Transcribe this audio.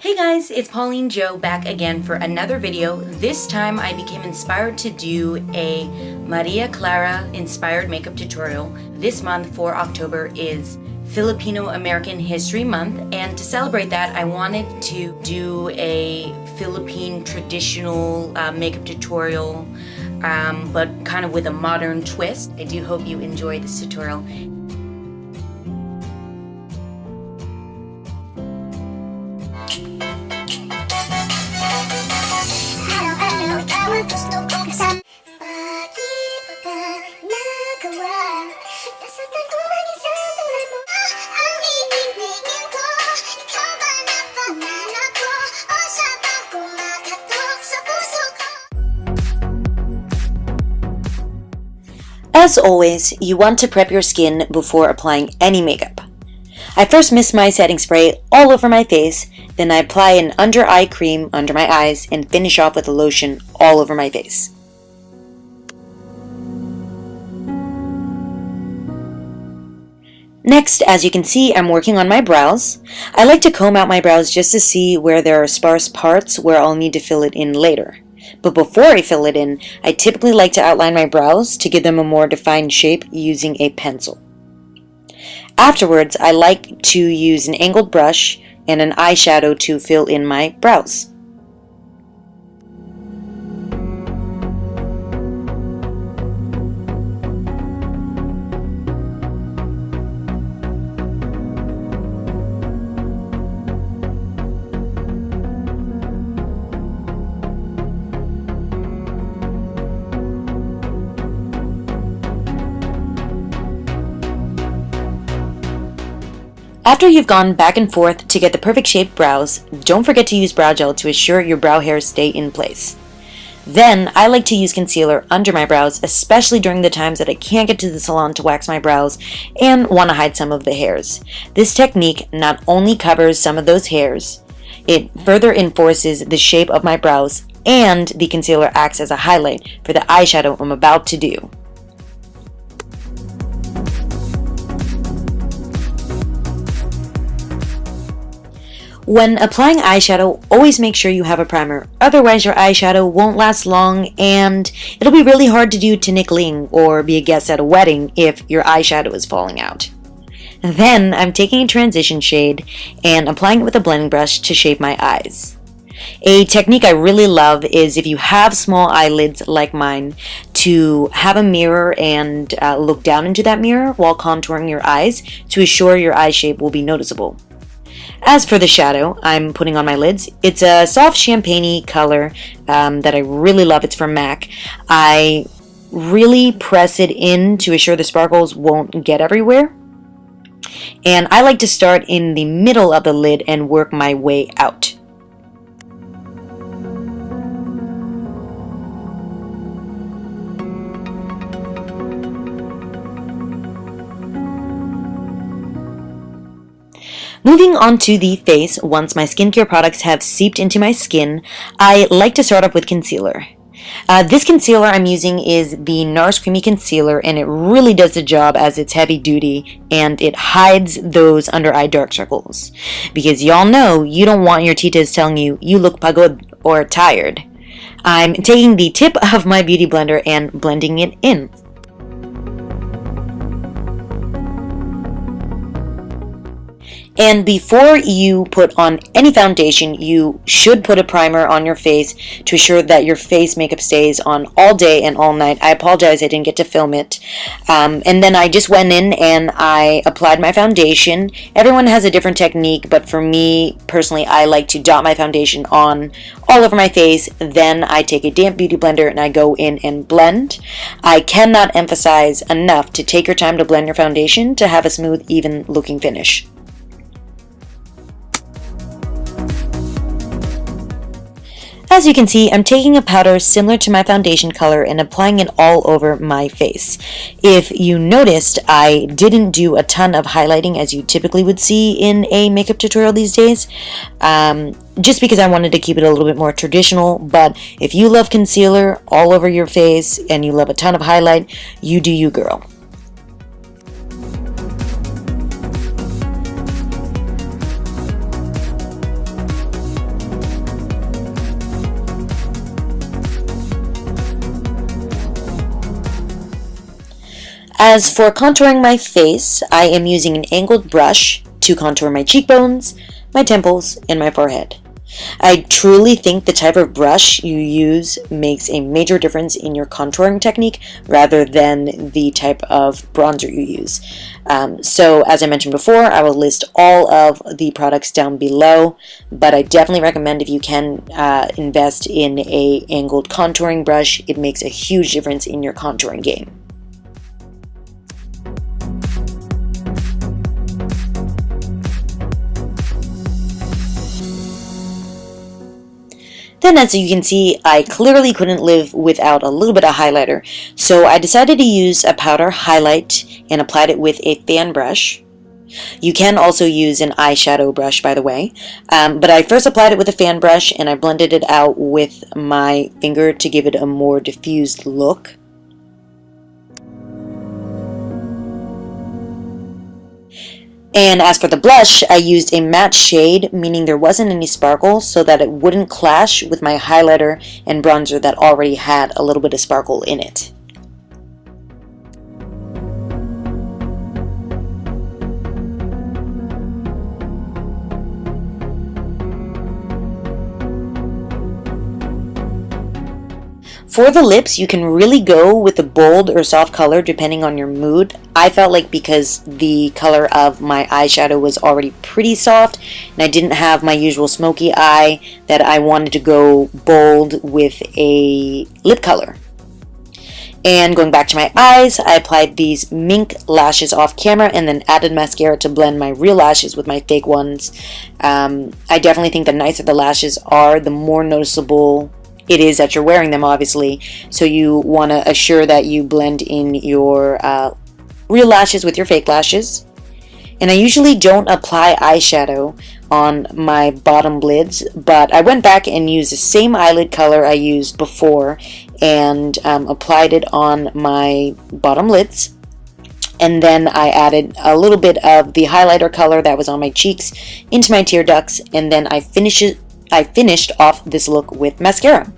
Hey guys, it's Pauline Joe back again for another video. This time I became inspired to do a Maria Clara inspired makeup tutorial. This month for October is Filipino-American History Month, and to celebrate that I wanted to do a Philippine traditional makeup tutorial, but kind of with a modern twist. I do hope you enjoy this tutorial. As always, you want to prep your skin before applying any makeup. I first mist my setting spray all over my face, then I apply an under eye cream under my eyes and finish off with a lotion all over my face. Next, as you can see, I'm working on my brows. I like to comb out my brows just to see where there are sparse parts where I'll need to fill it in later. But before I fill it in, I typically like to outline my brows to give them a more defined shape using a pencil. Afterwards, I like to use an angled brush and an eyeshadow to fill in my brows. After you've gone back and forth to get the perfect shaped brows, don't forget to use brow gel to assure your brow hairs stay in place. Then, I like to use concealer under my brows, especially during the times that I can't get to the salon to wax my brows and want to hide some of the hairs. This technique not only covers some of those hairs, it further enforces the shape of my brows, and the concealer acts as a highlight for the eyeshadow I'm about to do. When applying eyeshadow, always make sure you have a primer, otherwise your eyeshadow won't last long and it'll be really hard to do tinikling or be a guest at a wedding if your eyeshadow is falling out. Then I'm taking a transition shade and applying it with a blending brush to shape my eyes. A technique I really love is, if you have small eyelids like mine, to have a mirror and look down into that mirror while contouring your eyes to assure your eye shape will be noticeable. As for the shadow I'm putting on my lids, it's a soft champagne-y color that I really love. It's from MAC. I really press it in to assure the sparkles won't get everywhere. And I like to start in the middle of the lid and work my way out. Moving on to the face, once my skincare products have seeped into my skin, I like to start off with concealer. This concealer I'm using is the NARS Creamy Concealer, and it really does the job as it's heavy duty and it hides those under eye dark circles. Because y'all know you don't want your titas telling you look pagod or tired. I'm taking the tip of my beauty blender and blending it in. And before you put on any foundation, you should put a primer on your face to assure that your face makeup stays on all day and all night. I apologize I didn't get to film it. And then I just went in and I applied my foundation. Everyone has a different technique, but for me personally, I like to dot my foundation on all over my face. Then I take a damp beauty blender and I go in and blend. I cannot emphasize enough to take your time to blend your foundation to have a smooth, even looking finish. As you can see, I'm taking a powder similar to my foundation color and applying it all over my face. If you noticed, I didn't do a ton of highlighting as you typically would see in a makeup tutorial these days, just because I wanted to keep it a little bit more traditional. But if you love concealer all over your face and you love a ton of highlight, you do you, girl. As for contouring my face, I am using an angled brush to contour my cheekbones, my temples, and my forehead. I truly think the type of brush you use makes a major difference in your contouring technique rather than the type of bronzer you use. So as I mentioned before, I will list all of the products down below, but I definitely recommend if you can invest in a angled contouring brush. It makes a huge difference in your contouring game. Then, as you can see, I clearly couldn't live without a little bit of highlighter, so I decided to use a powder highlight and applied it with a fan brush. You can also use an eyeshadow brush, by the way, but I first applied it with a fan brush and I blended it out with my finger to give it a more diffused look. And as for the blush, I used a matte shade, meaning there wasn't any sparkle, so that it wouldn't clash with my highlighter and bronzer that already had a little bit of sparkle in it. For the lips, you can really go with a bold or soft color depending on your mood. I felt like because the color of my eyeshadow was already pretty soft and I didn't have my usual smoky eye, that I wanted to go bold with a lip color. And going back to my eyes, I applied these Mink lashes off camera and then added mascara to blend my real lashes with my fake ones. I definitely think the nicer the lashes are, the more noticeable it is that you're wearing them, obviously. So you want to assure that you blend in your real lashes with your fake lashes. And I usually don't apply eyeshadow on my bottom lids, but I went back and used the same eyelid color I used before and applied it on my bottom lids. And then I added a little bit of the highlighter color that was on my cheeks into my tear ducts, and then I finished off this look with mascara.